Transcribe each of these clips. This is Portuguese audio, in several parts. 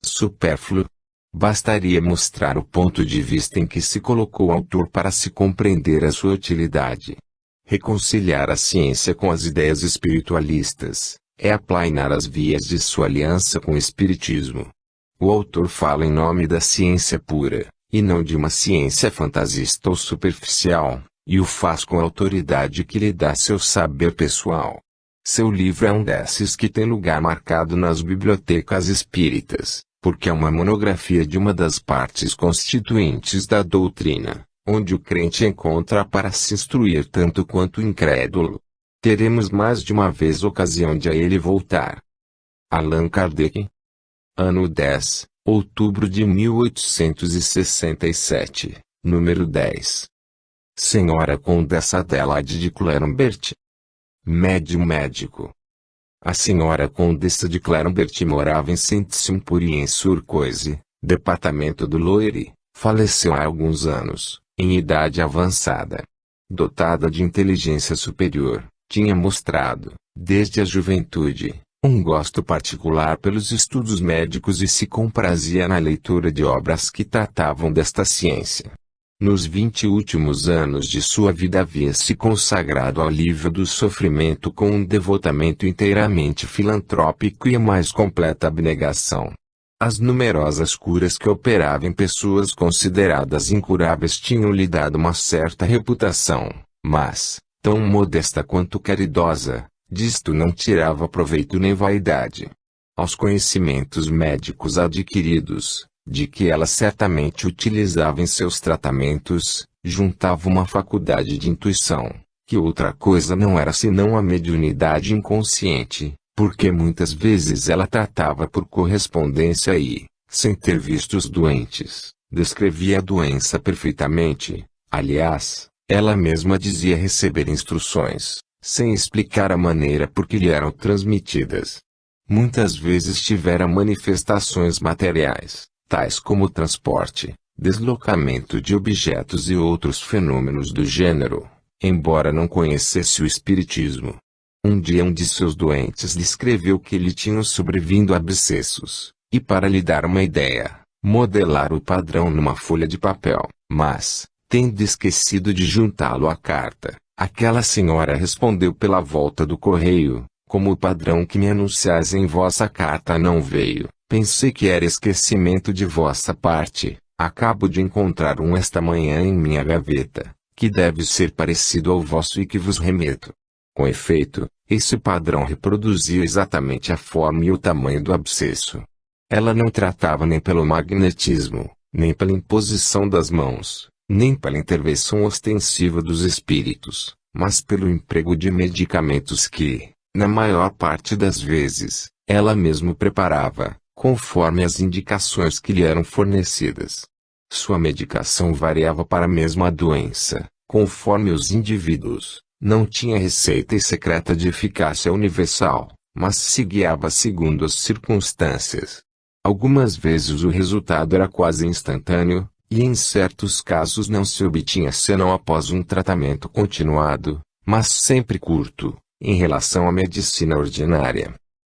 supérfluo. Bastaria mostrar o ponto de vista em que se colocou o autor para se compreender a sua utilidade. Reconciliar a ciência com as ideias espiritualistas é aplainar as vias de sua aliança com o espiritismo. O autor fala em nome da ciência pura, e não de uma ciência fantasista ou superficial, e o faz com a autoridade que lhe dá seu saber pessoal. Seu livro é um desses que tem lugar marcado nas bibliotecas espíritas, porque é uma monografia de uma das partes constituintes da doutrina, onde o crente encontra para se instruir tanto quanto o incrédulo. Teremos mais de uma vez ocasião de a ele voltar. Allan Kardec. Ano 10, outubro de 1867, número 10. Senhora Condessa Adelaide de Clerumbert. Médium médico. A senhora Condessa de Clerumbert morava em Saint-Symphorien-sur-Coise, departamento do Loire, faleceu há alguns anos, em idade avançada. Dotada de inteligência superior, tinha mostrado, desde a juventude, um gosto particular pelos estudos médicos e se comprazia na leitura de obras que tratavam desta ciência. Nos 20 últimos anos de sua vida havia se consagrado ao alívio do sofrimento com um devotamento inteiramente filantrópico e a mais completa abnegação. As numerosas curas que operava em pessoas consideradas incuráveis tinham-lhe dado uma certa reputação, mas, tão modesta quanto caridosa, disto não tirava proveito nem vaidade. Aos conhecimentos médicos adquiridos, de que ela certamente utilizava em seus tratamentos, juntava uma faculdade de intuição, que outra coisa não era senão a mediunidade inconsciente, porque muitas vezes ela tratava por correspondência e, sem ter visto os doentes, descrevia a doença perfeitamente. Aliás, ela mesma dizia receber instruções, sem explicar a maneira por que lhe eram transmitidas. Muitas vezes tivera manifestações materiais, tais como transporte, deslocamento de objetos e outros fenômenos do gênero, embora não conhecesse o espiritismo. Um dia um de seus doentes descreveu que lhe tinham sobrevindo abscessos, e para lhe dar uma ideia, modelar o padrão numa folha de papel, mas, tendo esquecido de juntá-lo à carta, aquela senhora respondeu pela volta do correio: como o padrão que me anunciais em vossa carta não veio, pensei que era esquecimento de vossa parte. Acabo de encontrar um esta manhã em minha gaveta, que deve ser parecido ao vosso e que vos remeto. Com efeito, esse padrão reproduzia exatamente a forma e o tamanho do abscesso. Ela não tratava nem pelo magnetismo, nem pela imposição das mãos, nem pela intervenção ostensiva dos espíritos, mas pelo emprego de medicamentos que, na maior parte das vezes, ela mesma preparava, conforme as indicações que lhe eram fornecidas. Sua medicação variava para a mesma doença, conforme os indivíduos. Não tinha receita e secreta de eficácia universal, mas se guiava segundo as circunstâncias. Algumas vezes o resultado era quase instantâneo, e em certos casos não se obtinha senão após um tratamento continuado, mas sempre curto, em relação à medicina ordinária.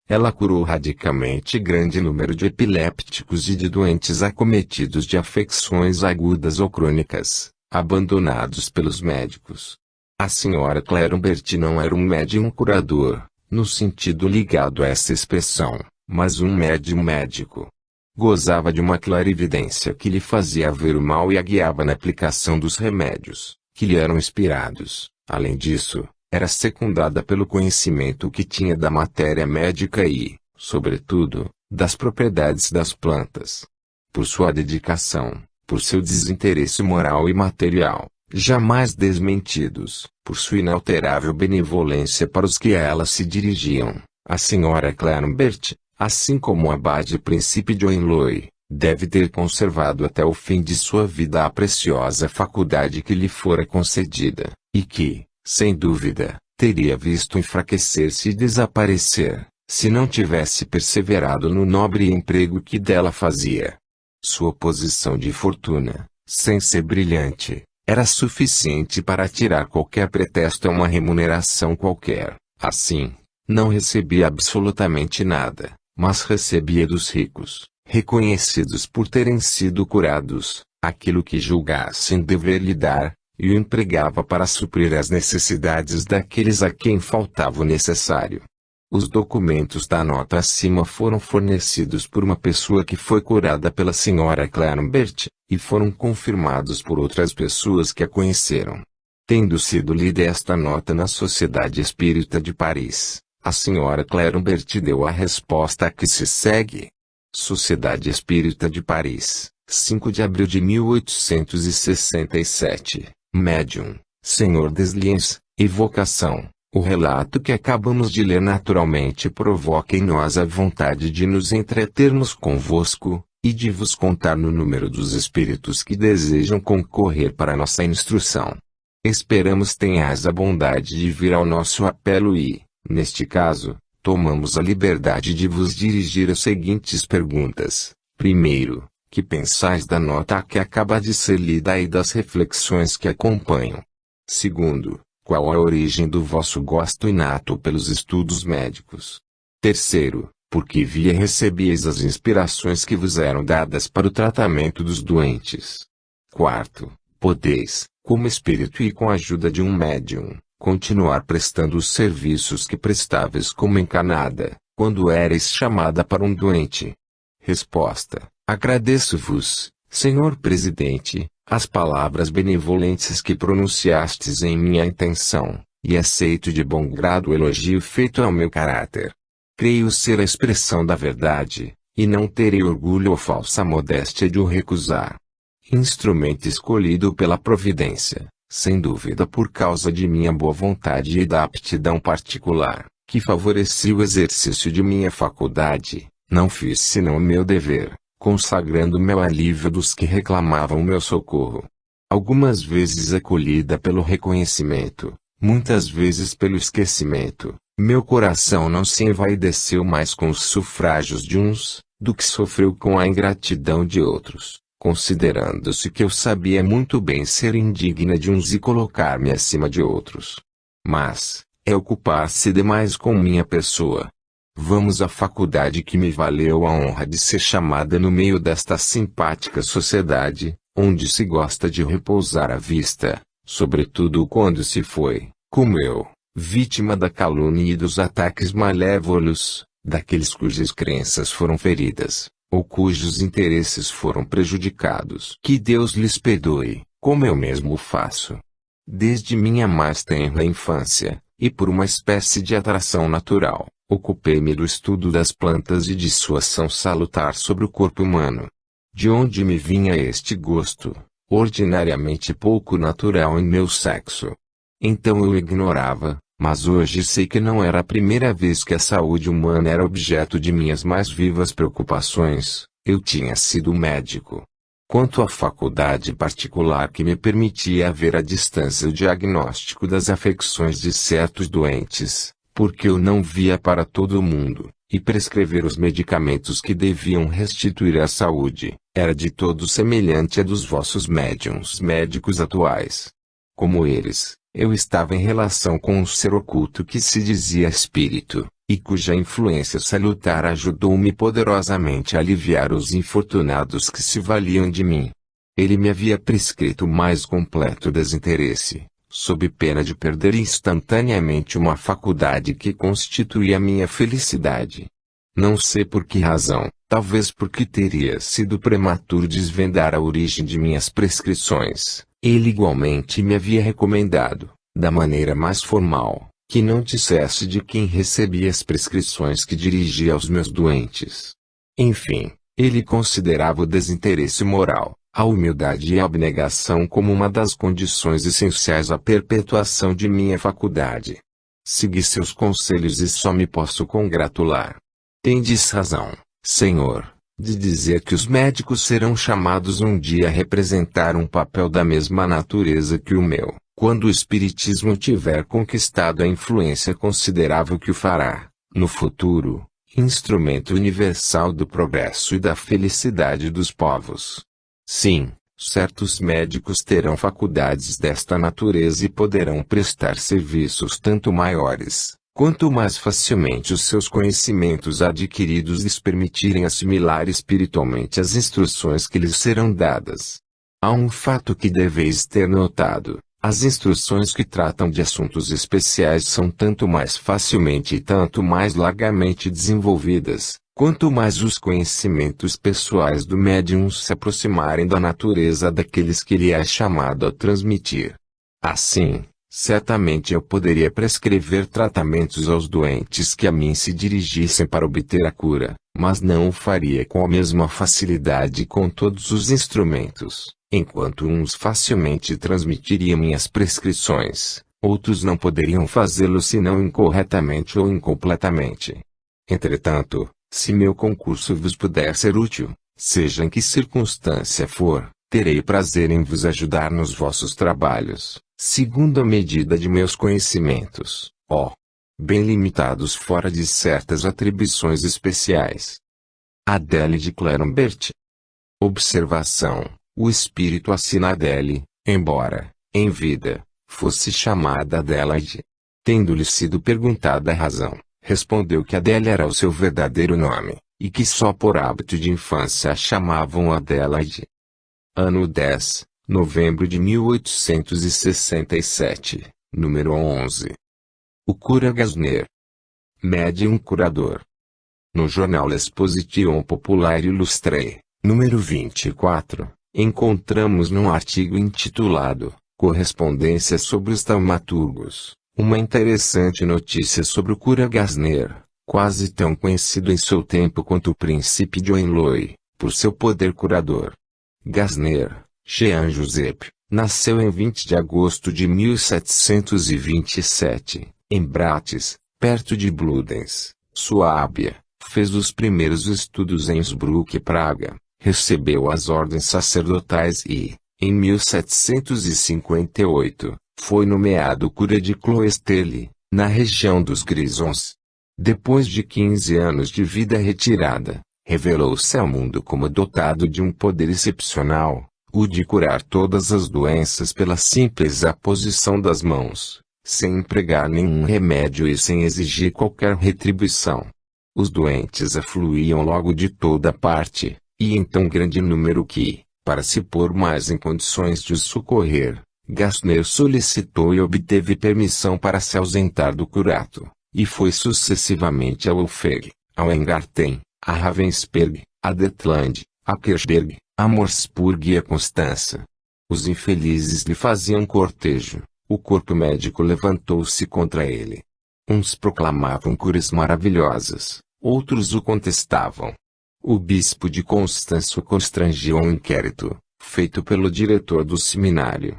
Ela curou radicalmente grande número de epilépticos e de doentes acometidos de afecções agudas ou crônicas, abandonados pelos médicos. A senhora Clerumbert não era um médium curador, no sentido ligado a essa expressão, mas um médium médico. Gozava de uma clarividência que lhe fazia ver o mal e a guiava na aplicação dos remédios, que lhe eram inspirados. Além disso, era secundada pelo conhecimento que tinha da matéria médica e, sobretudo, das propriedades das plantas. Por sua dedicação, por seu desinteresse moral e material, jamais desmentidos, por sua inalterável benevolência para os que a ela se dirigiam, a senhora Clerumbert, assim como o abade Príncipe de Oenloe, deve ter conservado até o fim de sua vida a preciosa faculdade que lhe fora concedida, e que, sem dúvida, teria visto enfraquecer-se e desaparecer, se não tivesse perseverado no nobre emprego que dela fazia. Sua posição de fortuna, sem ser brilhante, era suficiente para tirar qualquer pretexto a uma remuneração qualquer. Assim, não recebia absolutamente nada, mas recebia dos ricos, reconhecidos por terem sido curados, aquilo que julgassem dever lhe dar, e o empregava para suprir as necessidades daqueles a quem faltava o necessário. Os documentos da nota acima foram fornecidos por uma pessoa que foi curada pela Sra. Clarenbert, e foram confirmados por outras pessoas que a conheceram. Tendo sido lida esta nota na Sociedade Espírita de Paris, a Sra. Clarenbert deu a resposta a que se segue. Sociedade Espírita de Paris, 5 de abril de 1867. Médium, Sr. Desliens, evocação. O relato que acabamos de ler naturalmente provoca em nós a vontade de nos entretermos convosco, e de vos contar no número dos espíritos que desejam concorrer para nossa instrução. Esperamos tenhais a bondade de vir ao nosso apelo e, neste caso, tomamos a liberdade de vos dirigir as seguintes perguntas. Primeiro, que pensais da nota que acaba de ser lida e das reflexões que acompanham? Segundo, qual a origem do vosso gosto inato pelos estudos médicos? Terceiro, por que via recebieis as inspirações que vos eram dadas para o tratamento dos doentes? Quarto, podeis, como espírito e com a ajuda de um médium, continuar prestando os serviços que prestáveis como encarnada, quando éreis chamada para um doente? Resposta: agradeço-vos, Senhor Presidente, as palavras benevolentes que pronunciastes em minha intenção, e aceito de bom grado o elogio feito ao meu caráter. Creio ser a expressão da verdade, e não terei orgulho ou falsa modéstia de o recusar. Instrumento escolhido pela providência, sem dúvida por causa de minha boa vontade e da aptidão particular, que favoreci o exercício de minha faculdade, não fiz senão o meu dever, consagrando-me ao alívio dos que reclamavam meu socorro. Algumas vezes acolhida pelo reconhecimento, muitas vezes pelo esquecimento, meu coração não se envaideceu mais com os sufrágios de uns, do que sofreu com a ingratidão de outros, considerando-se que eu sabia muito bem ser indigna de uns e colocar-me acima de outros. Mas, é ocupar-se demais com minha pessoa. Vamos à faculdade que me valeu a honra de ser chamada no meio desta simpática sociedade, onde se gosta de repousar a vista, sobretudo quando se foi, como eu, vítima da calúnia e dos ataques malévolos, daqueles cujas crenças foram feridas, ou cujos interesses foram prejudicados. Que Deus lhes perdoe, como eu mesmo faço. Desde minha mais tenra infância, e por uma espécie de atração natural, ocupei-me do estudo das plantas e de sua ação salutar sobre o corpo humano. De onde me vinha este gosto, ordinariamente pouco natural em meu sexo? Então eu ignorava, mas hoje sei que não era a primeira vez que a saúde humana era objeto de minhas mais vivas preocupações. Eu tinha sido médico. Quanto à faculdade particular que me permitia ver à distância o diagnóstico das afecções de certos doentes, porque eu não via para todo o mundo, e prescrever os medicamentos que deviam restituir a saúde, era de todo semelhante à dos vossos médiuns médicos atuais. Como eles, eu estava em relação com um ser oculto que se dizia espírito, e cuja influência salutar ajudou-me poderosamente a aliviar os infortunados que se valiam de mim. Ele me havia prescrito o mais completo desinteresse, sob pena de perder instantaneamente uma faculdade que constituía minha felicidade. Não sei por que razão, talvez porque teria sido prematuro desvendar a origem de minhas prescrições. Ele igualmente me havia recomendado, da maneira mais formal, que não dissesse de quem recebia as prescrições que dirigia aos meus doentes. Enfim, ele considerava o desinteresse moral, a humildade e a abnegação como uma das condições essenciais à perpetuação de minha faculdade. Segui seus conselhos e só me posso congratular. Tendes razão, Senhor, de dizer que os médicos serão chamados um dia a representar um papel da mesma natureza que o meu, quando o espiritismo tiver conquistado a influência considerável que o fará, no futuro, instrumento universal do progresso e da felicidade dos povos. Sim, certos médicos terão faculdades desta natureza e poderão prestar serviços tanto maiores, quanto mais facilmente os seus conhecimentos adquiridos lhes permitirem assimilar espiritualmente as instruções que lhes serão dadas. Há um fato que deveis ter notado: as instruções que tratam de assuntos especiais são tanto mais facilmente e tanto mais largamente desenvolvidas, quanto mais os conhecimentos pessoais do médium se aproximarem da natureza daqueles que ele é chamado a transmitir. Assim, certamente eu poderia prescrever tratamentos aos doentes que a mim se dirigissem para obter a cura, mas não o faria com a mesma facilidade com todos os instrumentos. Enquanto uns facilmente transmitiriam minhas prescrições, outros não poderiam fazê-lo senão incorretamente ou incompletamente. Entretanto, se meu concurso vos puder ser útil, seja em que circunstância for, terei prazer em vos ajudar nos vossos trabalhos, segundo a medida de meus conhecimentos, bem limitados fora de certas atribuições especiais. Adele de Clerumbert. Observação: o espírito assina Adele, embora, em vida, fosse chamada Adelaide. Tendo-lhe sido perguntada a razão, respondeu que Adele era o seu verdadeiro nome, e que só por hábito de infância a chamavam Adelaide. Ano 10, novembro de 1867, número 11. O cura Gasner. Médium curador. No jornal L'Exposition Populaire Illustrée, número 24, encontramos num artigo intitulado Correspondência sobre os Taumaturgos, uma interessante notícia sobre o cura Gasner, quase tão conhecido em seu tempo quanto o príncipe de Hohenlohe, por seu poder curador. Gasner, Jean Joseph, nasceu em 20 de agosto de 1727, em Bratis, perto de Bludenz, Suábia. Fez os primeiros estudos em Innsbruck e Praga, recebeu as ordens sacerdotais e, em 1758, foi nomeado cura de Cloestelle, na região dos Grisons. Depois de 15 anos de vida retirada, revelou-se ao mundo como dotado de um poder excepcional, o de curar todas as doenças pela simples aposição das mãos, sem empregar nenhum remédio e sem exigir qualquer retribuição. Os doentes afluíam logo de toda parte, e em tão grande número que, para se pôr mais em condições de os socorrer, Gasner solicitou e obteve permissão para se ausentar do curato, e foi sucessivamente a Wolfegg, ao Engarten, a Ravensberg, a Detland, a Kirchberg, a Morsburg e a Constança. Os infelizes lhe faziam cortejo, o corpo médico levantou-se contra ele. Uns proclamavam curas maravilhosas, outros o contestavam. O bispo de Constança o constrangiu a um inquérito, feito pelo diretor do seminário.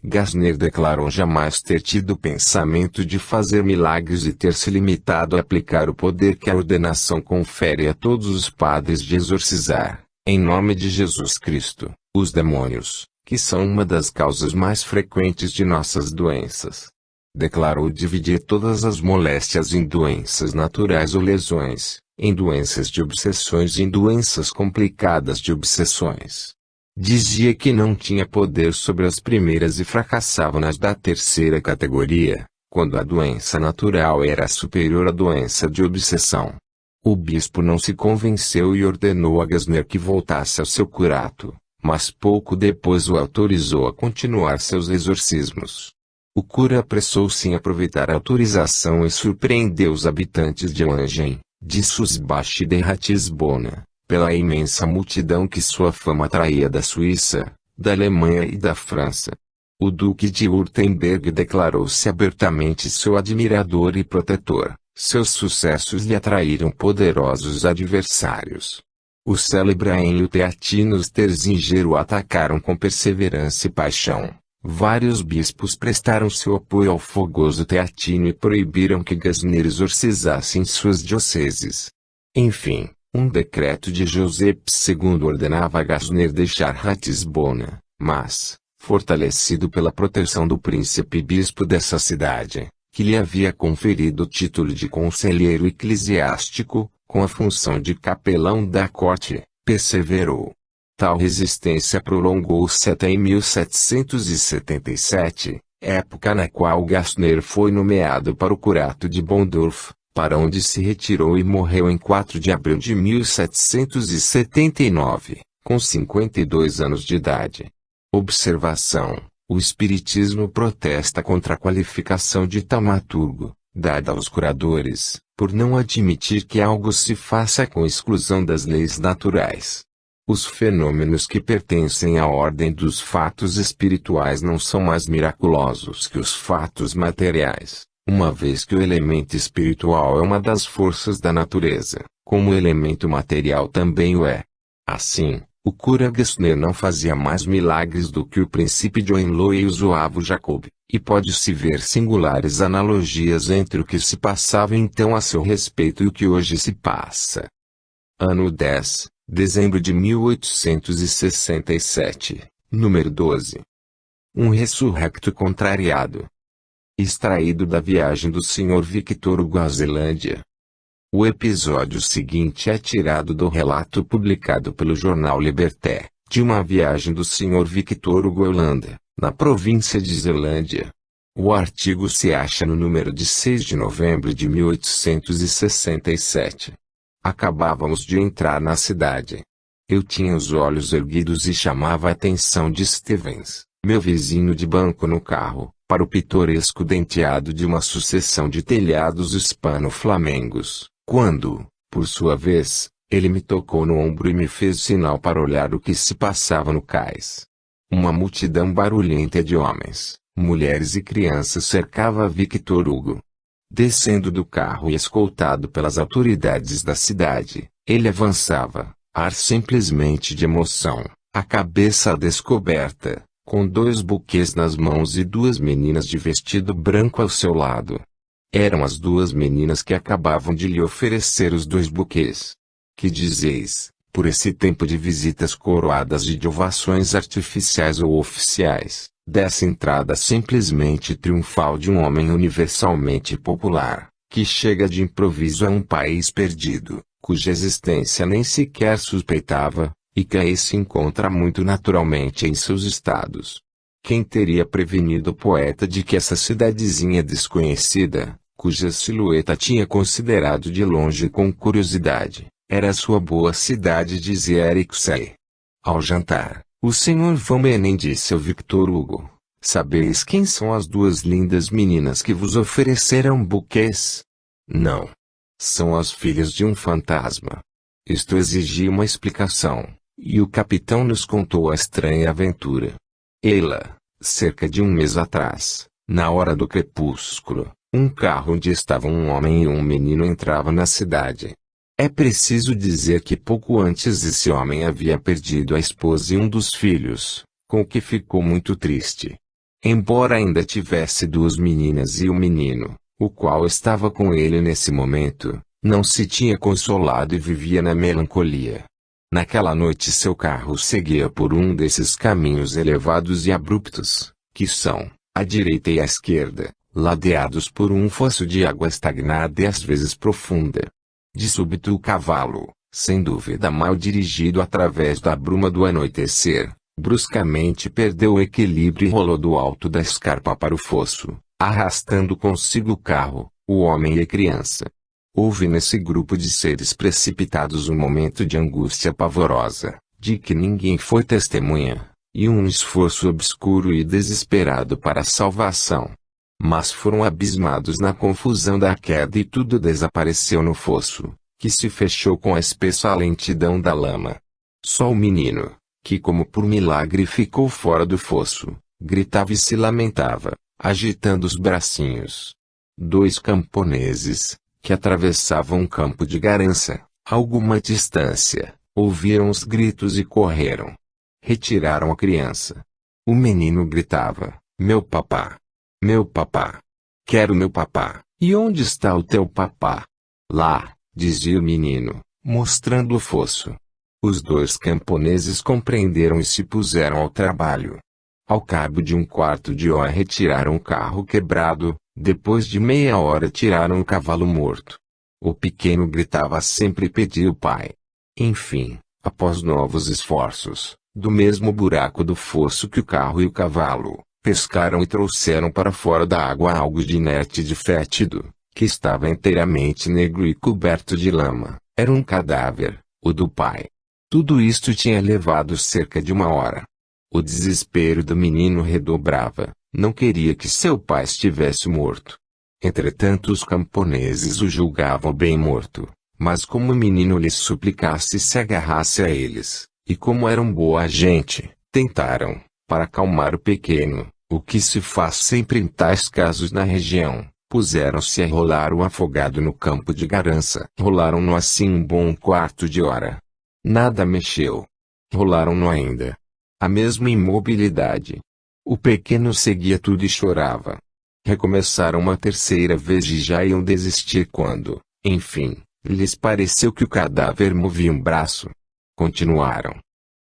Gasner declarou jamais ter tido pensamento de fazer milagres e ter se limitado a aplicar o poder que a ordenação confere a todos os padres de exorcizar, em nome de Jesus Cristo, os demônios, que são uma das causas mais frequentes de nossas doenças. Declarou dividir todas as moléstias em doenças naturais ou lesões, em doenças de obsessões e em doenças complicadas de obsessões. Dizia que não tinha poder sobre as primeiras e fracassava nas da terceira categoria, quando a doença natural era superior à doença de obsessão. O bispo não se convenceu e ordenou a Gasner que voltasse ao seu curato, mas pouco depois o autorizou a continuar seus exorcismos. O cura apressou-se em aproveitar a autorização e surpreendeu os habitantes de Langen, de Sulzbach e de Ratisbona, pela imensa multidão que sua fama atraía da Suíça, da Alemanha e da França. O duque de Württemberg declarou-se abertamente seu admirador e protetor. Seus sucessos lhe atraíram poderosos adversários. O célebre Aenio Teatino e os Terzinger o atacaram com perseverança e paixão. Vários bispos prestaram seu apoio ao fogoso Teatino e proibiram que Gasner exorcizasse em suas dioceses. Enfim, um decreto de José II ordenava a Gasner deixar Ratisbona, mas, fortalecido pela proteção do príncipe bispo dessa cidade, que lhe havia conferido o título de conselheiro eclesiástico, com a função de capelão da corte, perseverou. Tal resistência prolongou-se até em 1777, época na qual Gastner foi nomeado para o curato de Bondorf, para onde se retirou e morreu em 4 de abril de 1779, com 52 anos de idade. Observação: o Espiritismo protesta contra a qualificação de taumaturgo, dada aos curadores, por não admitir que algo se faça com exclusão das leis naturais. Os fenômenos que pertencem à ordem dos fatos espirituais não são mais miraculosos que os fatos materiais, uma vez que o elemento espiritual é uma das forças da natureza, como o elemento material também o é. Assim, o cura Gessner não fazia mais milagres do que o príncipe John Lowe e o zoavo Jacob, e pode-se ver singulares analogias entre o que se passava então a seu respeito e o que hoje se passa. Ano 10, dezembro de 1867, número 12. Um ressurrecto contrariado. Extraído da viagem do Sr. Victor Hugo à Zelândia. O episódio seguinte é tirado do relato publicado pelo jornal Liberté, de uma viagem do Sr. Victor Hugo à Holanda, na província de Zelândia. O artigo se acha no número de 6 de novembro de 1867. Acabávamos de entrar na cidade. Eu tinha os olhos erguidos e chamava a atenção de Stevens, meu vizinho de banco no carro, para o pitoresco denteado de uma sucessão de telhados hispano-flamengos, quando, por sua vez, ele me tocou no ombro e me fez sinal para olhar o que se passava no cais. Uma multidão barulhenta de homens, mulheres e crianças cercava Victor Hugo. Descendo do carro e escoltado pelas autoridades da cidade, ele avançava, ar simplesmente de emoção, a cabeça descoberta, com 2 buquês nas mãos e 2 meninas de vestido branco ao seu lado. Eram as 2 meninas que acabavam de lhe oferecer os 2 buquês. Que dizeis, por esse tempo de visitas coroadas de ovações artificiais ou oficiais, dessa entrada simplesmente triunfal de um homem universalmente popular, que chega de improviso a um país perdido, cuja existência nem sequer suspeitava, e que aí se encontra muito naturalmente em seus estados? Quem teria prevenido o poeta de que essa cidadezinha desconhecida, cuja silhueta tinha considerado de longe com curiosidade, era a sua boa cidade, dizia Eriksen. Ao jantar, o Sr. Van Menen disse ao Victor Hugo: sabeis quem são as 2 lindas meninas que vos ofereceram buquês? Não. São as filhas de um fantasma. Isto exigia uma explicação, e o capitão nos contou a estranha aventura. Ela, cerca de um mês atrás, na hora do crepúsculo, um carro onde estavam um homem e um menino entrava na cidade. É preciso dizer que pouco antes esse homem havia perdido a esposa e um dos filhos, com o que ficou muito triste. Embora ainda tivesse 2 meninas e um menino, o qual estava com ele nesse momento, não se tinha consolado e vivia na melancolia. Naquela noite seu carro seguia por um desses caminhos elevados e abruptos, que são, à direita e à esquerda, ladeados por um fosso de água estagnada e às vezes profunda. De súbito o cavalo, sem dúvida mal dirigido através da bruma do anoitecer, bruscamente perdeu o equilíbrio e rolou do alto da escarpa para o fosso, arrastando consigo o carro, o homem e a criança. Houve nesse grupo de seres precipitados um momento de angústia pavorosa, de que ninguém foi testemunha, e um esforço obscuro e desesperado para a salvação. Mas foram abismados na confusão da queda e tudo desapareceu no fosso, que se fechou com a espessa lentidão da lama. Só o menino, que como por milagre ficou fora do fosso, gritava e se lamentava, agitando os bracinhos. 2 camponeses, que atravessavam um campo de garança, a alguma distância, ouviram os gritos e correram. Retiraram a criança. O menino gritava: meu papá! Meu papá! Quero meu papá! E onde está o teu papá? Lá, dizia o menino, mostrando o fosso. Os 2 camponeses compreenderam e se puseram ao trabalho. Ao cabo de um quarto de hora retiraram o carro quebrado, depois de meia hora tiraram o cavalo morto. O pequeno gritava sempre e pedia o pai. Enfim, após novos esforços, do mesmo buraco do fosso que o carro e o cavalo, Pescaram e trouxeram para fora da água algo de inerte e de fétido, que estava inteiramente negro e coberto de lama. Era um cadáver, o do pai. Tudo isto tinha levado cerca de 1 hora. O desespero do menino redobrava, não queria que seu pai estivesse morto. Entretanto os camponeses o julgavam bem morto, mas como o menino lhes suplicasse se agarrasse a eles, e como eram boa gente, tentaram, para acalmar o pequeno, o que se faz sempre em tais casos na região, puseram-se a rolar o afogado no campo de Garança. Rolaram-no assim um bom quarto de hora. Nada mexeu. Rolaram-no ainda. A mesma imobilidade. O pequeno seguia tudo e chorava. Recomeçaram uma terceira vez e já iam desistir quando, enfim, lhes pareceu que o cadáver movia um braço. Continuaram.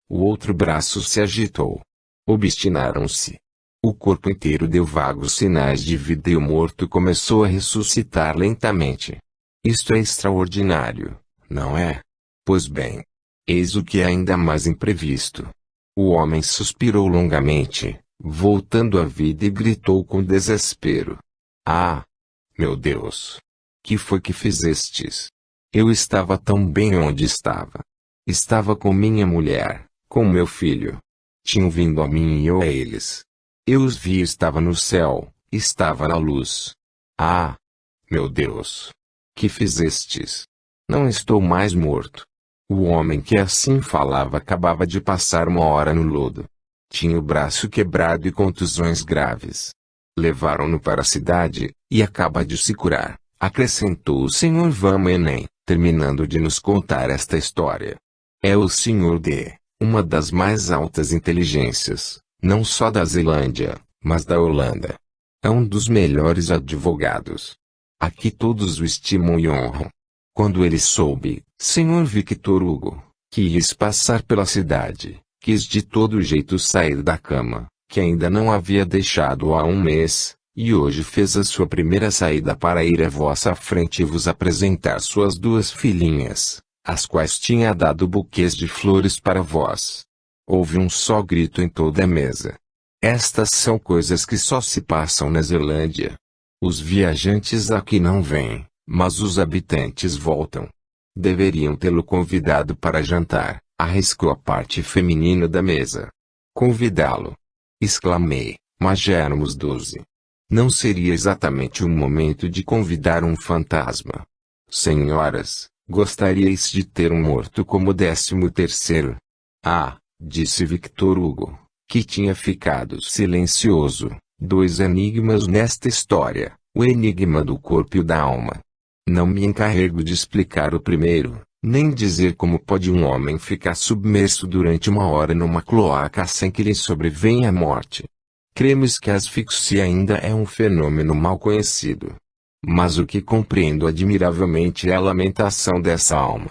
O outro braço se agitou. Obstinaram-se. O corpo inteiro deu vagos sinais de vida e o morto começou a ressuscitar lentamente. Isto é extraordinário, não é? Pois bem. Eis o que é ainda mais imprevisto. O homem suspirou longamente, voltando à vida e gritou com desespero. Ah! Meu Deus! Que foi que fizestes? Eu estava tão bem onde estava. Estava com minha mulher, com meu filho. Tinham vindo a mim e eu a eles. Eu os vi e estava no céu, estava na luz. Ah! Meu Deus! Que fizestes? Não estou mais morto. O homem que assim falava acabava de passar 1 hora no lodo. Tinha o braço quebrado e contusões graves. Levaram-no para a cidade, e acaba de se curar, acrescentou o Sr. Van Menen, terminando de nos contar esta história. É o Sr. D, uma das mais altas inteligências, não só da Zelândia, mas da Holanda. É um dos melhores advogados. Aqui todos o estimam e honram. Quando ele soube, Sr. Victor Hugo, que ias passar pela cidade, quis de todo jeito sair da cama, que ainda não havia deixado há 1 mês, e hoje fez a sua primeira saída para ir à vossa frente e vos apresentar suas 2 filhinhas, as quais tinha dado buquês de flores para vós. Houve um só grito em toda a mesa. Estas são coisas que só se passam na Zelândia. Os viajantes aqui não vêm, mas os habitantes voltam. Deveriam tê-lo convidado para jantar, arriscou a parte feminina da mesa. Convidá-lo? Exclamei, mas já éramos 12. Não seria exatamente o momento de convidar um fantasma. Senhoras, gostaríeis de ter um morto como 13º? Ah, disse Victor Hugo, que tinha ficado silencioso. 2 enigmas nesta história, o enigma do corpo e o da alma. Não me encarrego de explicar o primeiro, nem dizer como pode um homem ficar submerso durante 1 hora numa cloaca sem que lhe sobrevenha a morte. Cremos que a asfixia ainda é um fenômeno mal conhecido. Mas o que compreendo admiravelmente é a lamentação dessa alma.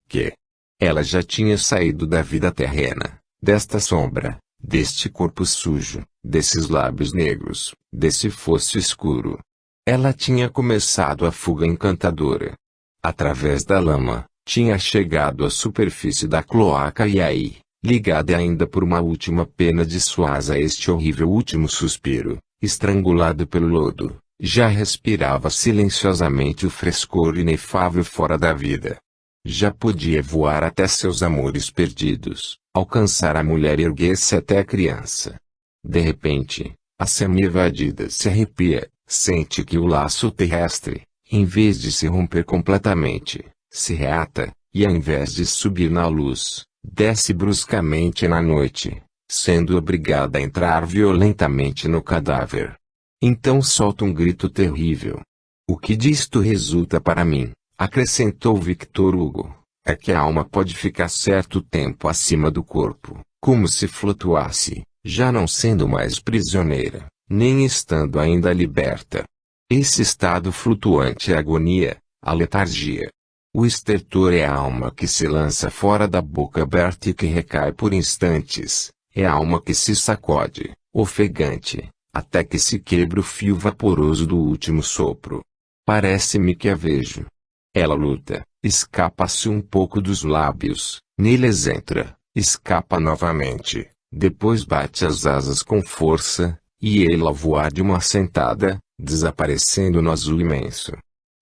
Que ela já tinha saído da vida terrena, desta sombra, deste corpo sujo, desses lábios negros, desse fosso escuro. Ela tinha começado a fuga encantadora. Através da lama, tinha chegado à superfície da cloaca e aí, ligada ainda por uma última pena de sua asa a este horrível último suspiro, estrangulado pelo lodo, já respirava silenciosamente o frescor inefável fora da vida. Já podia voar até seus amores perdidos, alcançar a mulher e erguer-se até a criança. De repente, a semi-evadida se arrepia, sente que o laço terrestre, em vez de se romper completamente, se reata, e ao invés de subir na luz, desce bruscamente na noite, sendo obrigada a entrar violentamente no cadáver. Então solta um grito terrível. O que disto resulta para mim, acrescentou Victor Hugo, é que a alma pode ficar certo tempo acima do corpo, como se flutuasse, já não sendo mais prisioneira, nem estando ainda liberta. Esse estado flutuante é a agonia, a letargia. O estertor é a alma que se lança fora da boca aberta e que recai por instantes, é a alma que se sacode, ofegante, até que se quebra o fio vaporoso do último sopro. Parece-me que a vejo. Ela luta, escapa-se um pouco dos lábios, neles entra, escapa novamente, depois bate as asas com força, e ela voar de uma sentada, desaparecendo no azul imenso.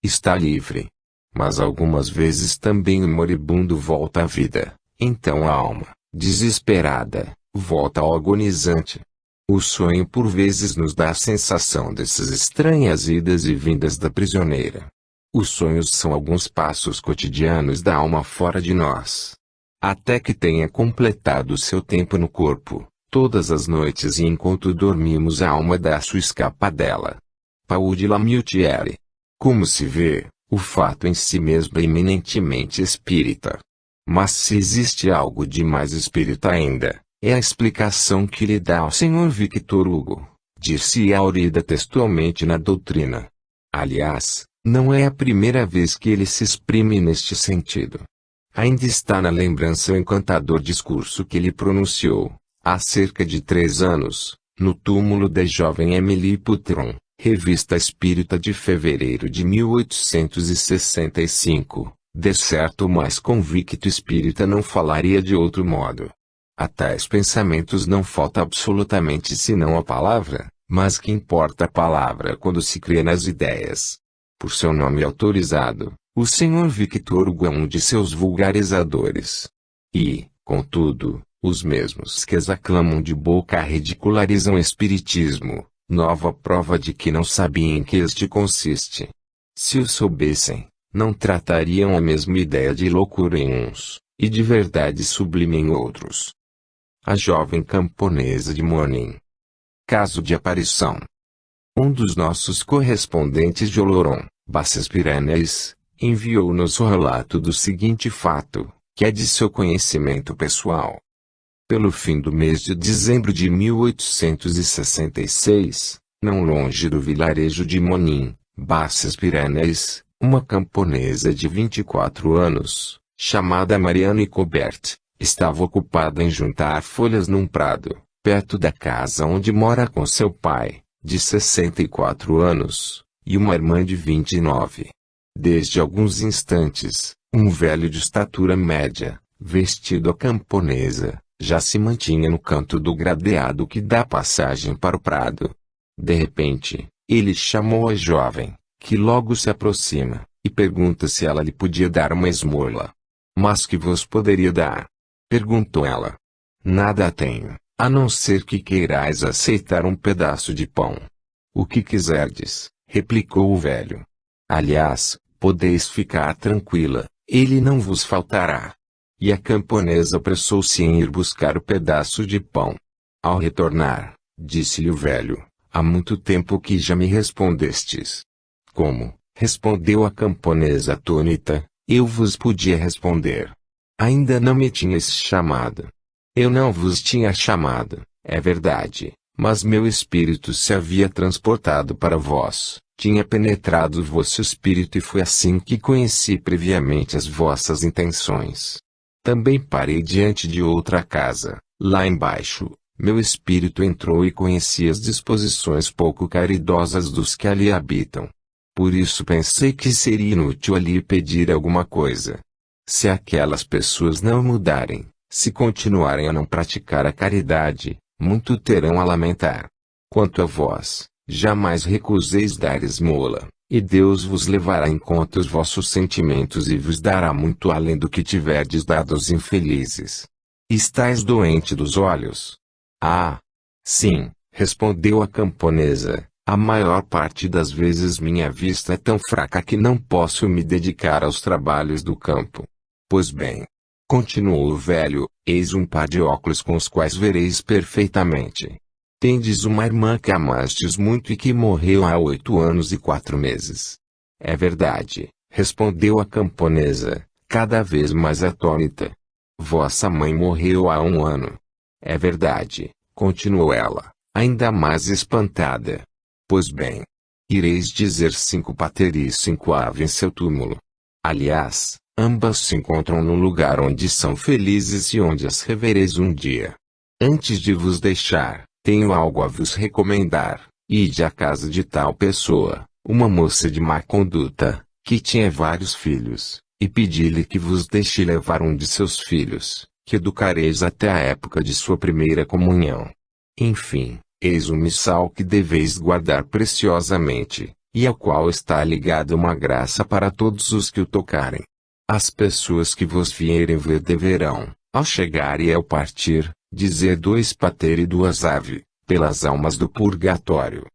Está livre. Mas algumas vezes também o moribundo volta à vida, então a alma, desesperada, volta ao agonizante. O sonho por vezes nos dá a sensação dessas estranhas idas e vindas da prisioneira. Os sonhos são alguns passos cotidianos da alma fora de nós. Até que tenha completado seu tempo no corpo, todas as noites e enquanto dormimos a alma dá sua escapadela. Paul de La Meutière. Como se vê, o fato em si mesmo é eminentemente espírita. Mas se existe algo de mais espírita ainda, é a explicação que lhe dá o Sr. Victor Hugo, disse Aurida textualmente na doutrina. Aliás, não é a primeira vez que ele se exprime neste sentido. Ainda está na lembrança o encantador discurso que ele pronunciou, há cerca de 3 anos, no túmulo da jovem Emily Putron, Revista Espírita de fevereiro de 1865, de certo o mais convicto espírita não falaria de outro modo. A tais pensamentos não falta absolutamente senão a palavra, mas que importa a palavra quando se crê nas ideias. Por seu nome autorizado, o Sr. Victor Hugo é um de seus vulgarizadores. E, contudo, os mesmos que as aclamam de boca ridicularizam o espiritismo, nova prova de que não sabem em que este consiste. Se o soubessem, não tratariam a mesma ideia de loucura em uns, e de verdade sublime em outros. A jovem camponesa de Monin. Caso de aparição. Um dos nossos correspondentes de Oloron, Baixas Piranhas, enviou-nos o relato do seguinte fato, que é de seu conhecimento pessoal. Pelo fim do mês de dezembro de 1866, não longe do vilarejo de Monin, Baixas Piranhas, uma camponesa de 24 anos, chamada Mariane Colbert, estava ocupada em juntar folhas num prado, perto da casa onde mora com seu pai, de 64 anos, e uma irmã de 29. Desde alguns instantes, um velho de estatura média, vestido à camponesa, já se mantinha no canto do gradeado que dá passagem para o prado. De repente, ele chamou a jovem, que logo se aproxima, e pergunta se ela lhe podia dar uma esmola. Mas que vos poderia dar? Perguntou ela. Nada tenho, a não ser que queirais aceitar um pedaço de pão. O que quiserdes, replicou o velho. Aliás, podeis ficar tranquila, ele não vos faltará. E a camponesa apressou-se em ir buscar o pedaço de pão. Ao retornar, disse-lhe o velho, há muito tempo que já me respondestes. Como? Respondeu a camponesa atônita, eu vos podia responder. Ainda não me tinhas chamado. Eu não vos tinha chamado, é verdade, mas meu espírito se havia transportado para vós, tinha penetrado o vosso espírito e foi assim que conheci previamente as vossas intenções. Também parei diante de outra casa, lá embaixo, meu espírito entrou e conheci as disposições pouco caridosas dos que ali habitam. Por isso pensei que seria inútil ali pedir alguma coisa. Se aquelas pessoas não mudarem, se continuarem a não praticar a caridade, muito terão a lamentar. Quanto a vós, jamais recuseis dar esmola, e Deus vos levará em conta os vossos sentimentos e vos dará muito além do que tiverdes dado aos infelizes. Estais doente dos olhos? Ah! Sim, respondeu a camponesa, a maior parte das vezes minha vista é tão fraca que não posso me dedicar aos trabalhos do campo. Pois bem, continuou o velho, eis um par de óculos com os quais vereis perfeitamente. Tendes uma irmã que amastes muito e que morreu há 8 anos e 4 meses. É verdade, respondeu a camponesa, cada vez mais atônita. Vossa mãe morreu há 1 ano. É verdade, continuou ela, ainda mais espantada. Pois bem, ireis dizer 5 pater e 5 ave em seu túmulo. Aliás, ambas se encontram no lugar onde são felizes e onde as revereis um dia. Antes de vos deixar, tenho algo a vos recomendar. Ide à casa de tal pessoa, uma moça de má conduta, que tinha vários filhos, e pedi-lhe que vos deixe levar um de seus filhos, que educareis até a época de sua primeira comunhão. Enfim, Eis o missal que deveis guardar preciosamente, e ao qual está ligada uma graça para todos os que o tocarem. As pessoas que vos vierem ver deverão, ao chegar e ao partir, dizer 2 pater e 2 ave, pelas almas do purgatório.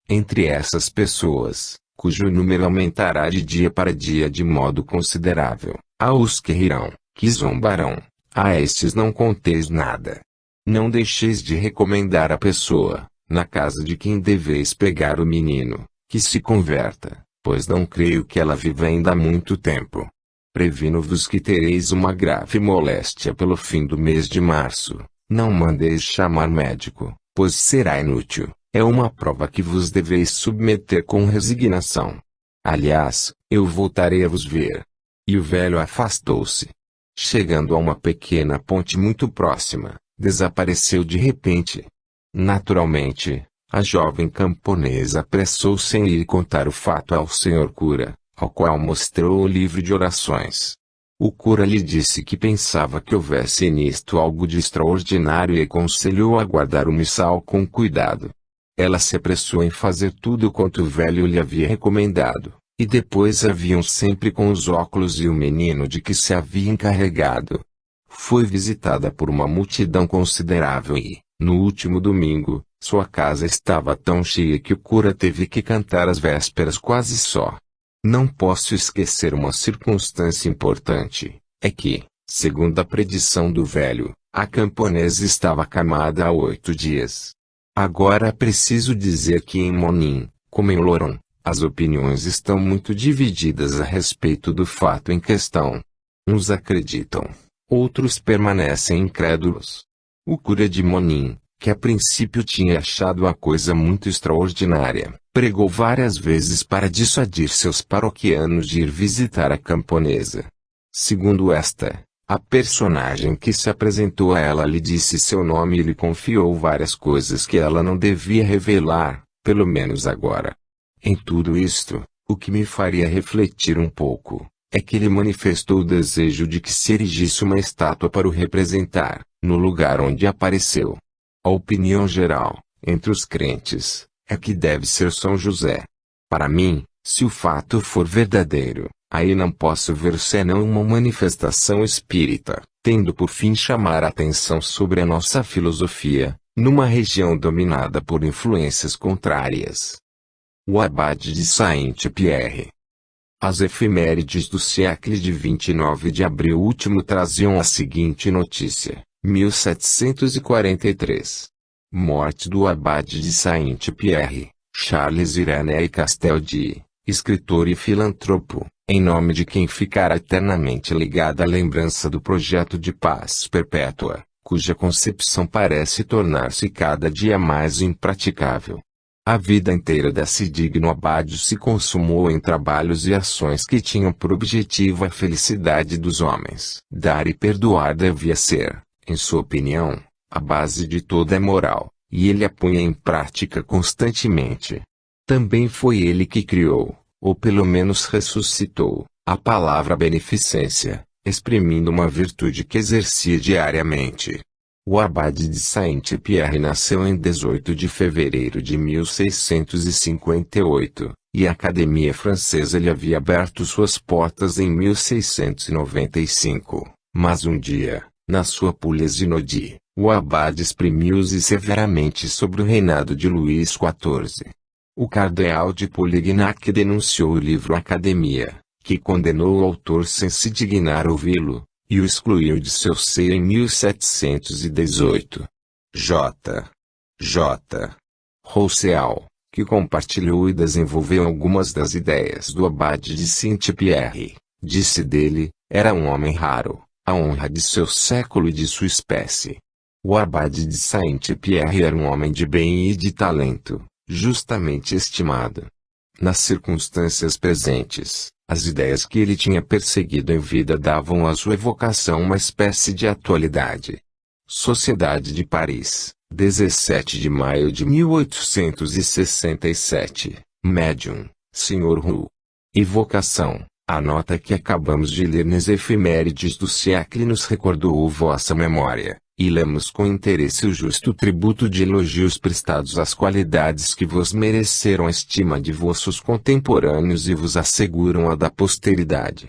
Entre essas pessoas, cujo número aumentará de dia para dia de modo considerável, há os que rirão, que zombarão, a estes não conteis nada. Não deixeis de recomendar a pessoa, na casa de quem deveis pegar o menino, que se converta, pois não creio que ela viva ainda muito tempo. Previno-vos que tereis uma grave moléstia pelo fim do mês de março, não mandeis chamar médico, pois será inútil, é uma prova que vos deveis submeter com resignação. Aliás, eu voltarei a vos ver. E o velho afastou-se. Chegando a uma pequena ponte muito próxima, desapareceu de repente. Naturalmente, a jovem camponesa apressou-se em ir contar o fato ao senhor cura, ao qual mostrou o livro de orações. O cura lhe disse que pensava que houvesse nisto algo de extraordinário e aconselhou a guardar o missal com cuidado. Ela se apressou em fazer tudo quanto o velho lhe havia recomendado, e depois a viam sempre com os óculos e o menino de que se havia encarregado. Foi visitada por uma multidão considerável e, no último domingo, sua casa estava tão cheia que o cura teve que cantar as vésperas quase só. Não posso esquecer uma circunstância importante, é que, segundo a predição do velho, a camponesa estava acamada há 8 dias. Agora é preciso dizer que em Monim, como em Loron, as opiniões estão muito divididas a respeito do fato em questão. Uns acreditam, outros permanecem incrédulos. O cura de Monim, que a princípio tinha achado a coisa muito extraordinária, pregou várias vezes para dissuadir seus paroquianos de ir visitar a camponesa. Segundo esta, a personagem que se apresentou a ela lhe disse seu nome e lhe confiou várias coisas que ela não devia revelar, pelo menos agora. Em tudo isto, o que me faria refletir um pouco, é que ele manifestou o desejo de que se erigisse uma estátua para o representar, no lugar onde apareceu. A opinião geral, entre os crentes, é que deve ser São José. Para mim, se o fato for verdadeiro, aí não posso ver senão uma manifestação espírita, tendo por fim chamar a atenção sobre a nossa filosofia, numa região dominada por influências contrárias. O abade de Saint-Pierre. As efemérides do século de 29 de abril último traziam a seguinte notícia: 1743. Morte do abade de Saint-Pierre, Charles Irénée Casteldi, escritor e filantropo, em nome de quem ficará eternamente ligada a lembrança do projeto de paz perpétua, cuja concepção parece tornar-se cada dia mais impraticável. A vida inteira desse digno abade se consumou em trabalhos e ações que tinham por objetivo a felicidade dos homens. Dar e perdoar devia ser, em sua opinião, a base de toda a moral, e ele a punha em prática constantemente. Também foi ele que criou, ou pelo menos ressuscitou, a palavra beneficência, exprimindo uma virtude que exercia diariamente. O abade de Saint-Pierre nasceu em 18 de fevereiro de 1658, e a Academia Francesa lhe havia aberto suas portas em 1695, mas um dia, na sua Poulezinodie, o abade exprimiu-se severamente sobre o reinado de Luís XIV. O cardeal de Polignac denunciou o livro Academia, que condenou o autor sem se dignar ouvi-lo, e o excluiu de seu seio em 1718. J. Rousseau, que compartilhou e desenvolveu algumas das ideias do abade de Saint-Pierre, disse dele, era um homem raro, a honra de seu século e de sua espécie. O abade de Saint-Pierre era um homem de bem e de talento, justamente estimado. Nas circunstâncias presentes, as ideias que ele tinha perseguido em vida davam à sua evocação uma espécie de atualidade. Sociedade de Paris, 17 de maio de 1867, Médium, Sr. Roux. Evocação, a nota que acabamos de ler nas efemérides do século nos recordou vossa memória, e lemos com interesse o justo tributo de elogios prestados às qualidades que vos mereceram a estima de vossos contemporâneos e vos asseguram a da posteridade.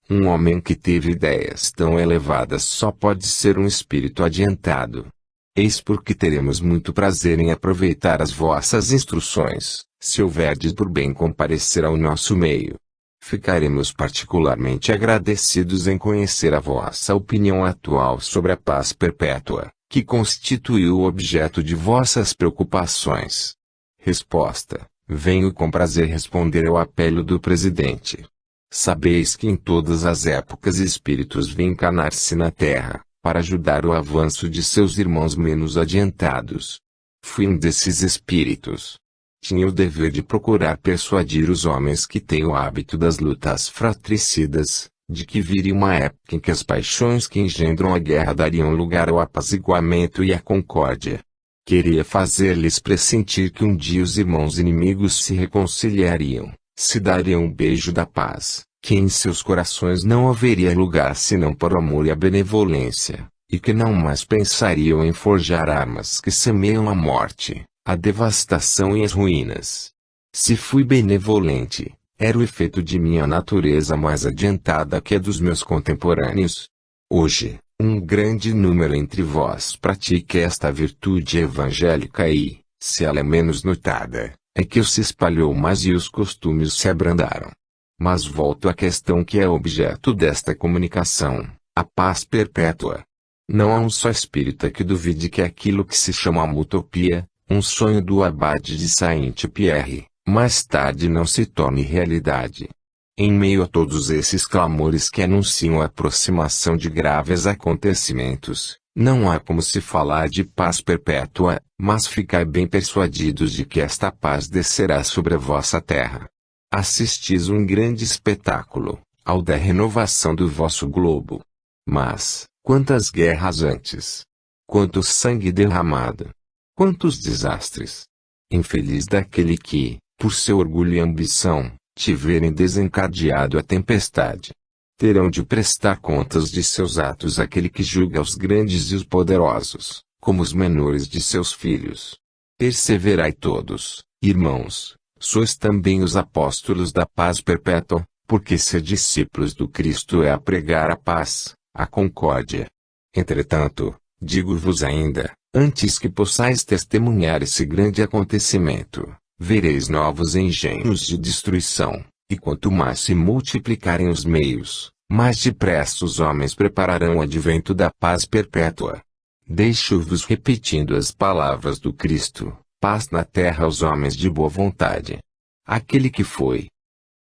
Um homem que teve ideias tão elevadas só pode ser um espírito adiantado. Eis porque teremos muito prazer em aproveitar as vossas instruções, se houverdes por bem comparecer ao nosso meio. Ficaremos particularmente agradecidos em conhecer a vossa opinião atual sobre a paz perpétua, que constituiu o objeto de vossas preocupações. Resposta: venho com prazer responder ao apelo do presidente. Sabeis que em todas as épocas espíritos vêm encarnar-se na Terra, para ajudar o avanço de seus irmãos menos adiantados. Fui um desses espíritos. Tinha o dever de procurar persuadir os homens que têm o hábito das lutas fratricidas, de que viria uma época em que as paixões que engendram a guerra dariam lugar ao apaziguamento e à concórdia. Queria fazer-lhes pressentir que um dia os irmãos inimigos se reconciliariam, se dariam um beijo da paz, que em seus corações não haveria lugar senão para o amor e a benevolência, e que não mais pensariam em forjar armas que semeiam a morte, a devastação e as ruínas. Se fui benevolente, era o efeito de minha natureza mais adiantada que a dos meus contemporâneos. Hoje, um grande número entre vós pratica esta virtude evangélica e, se ela é menos notada, é que se espalhou mais e os costumes se abrandaram. Mas volto à questão que é objeto desta comunicação, a paz perpétua. Não há um só espírita que duvide que aquilo que se chama uma utopia, um sonho do abade de Saint-Pierre, mais tarde não se torne realidade. Em meio a todos esses clamores que anunciam a aproximação de graves acontecimentos, não há como se falar de paz perpétua, mas ficai bem persuadidos de que esta paz descerá sobre a vossa terra. Assistis um grande espetáculo, ao da renovação do vosso globo. Mas, quantas guerras antes! Quanto sangue derramado! Quantos desastres! Infeliz daquele que, por seu orgulho e ambição, tiverem desencadeado a tempestade. Terão de prestar contas de seus atos àquele que julga os grandes e os poderosos, como os menores de seus filhos. Perseverai todos, irmãos, sois também os apóstolos da paz perpétua, porque ser discípulos do Cristo é a pregar a paz, a concórdia. Entretanto, digo-vos ainda, antes que possais testemunhar esse grande acontecimento, vereis novos engenhos de destruição, e quanto mais se multiplicarem os meios, mais depressa os homens prepararão o advento da paz perpétua. Deixo-vos repetindo as palavras do Cristo: paz na terra aos homens de boa vontade. Aquele que foi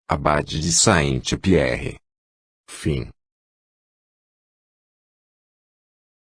abade de Saint-Pierre. Fim.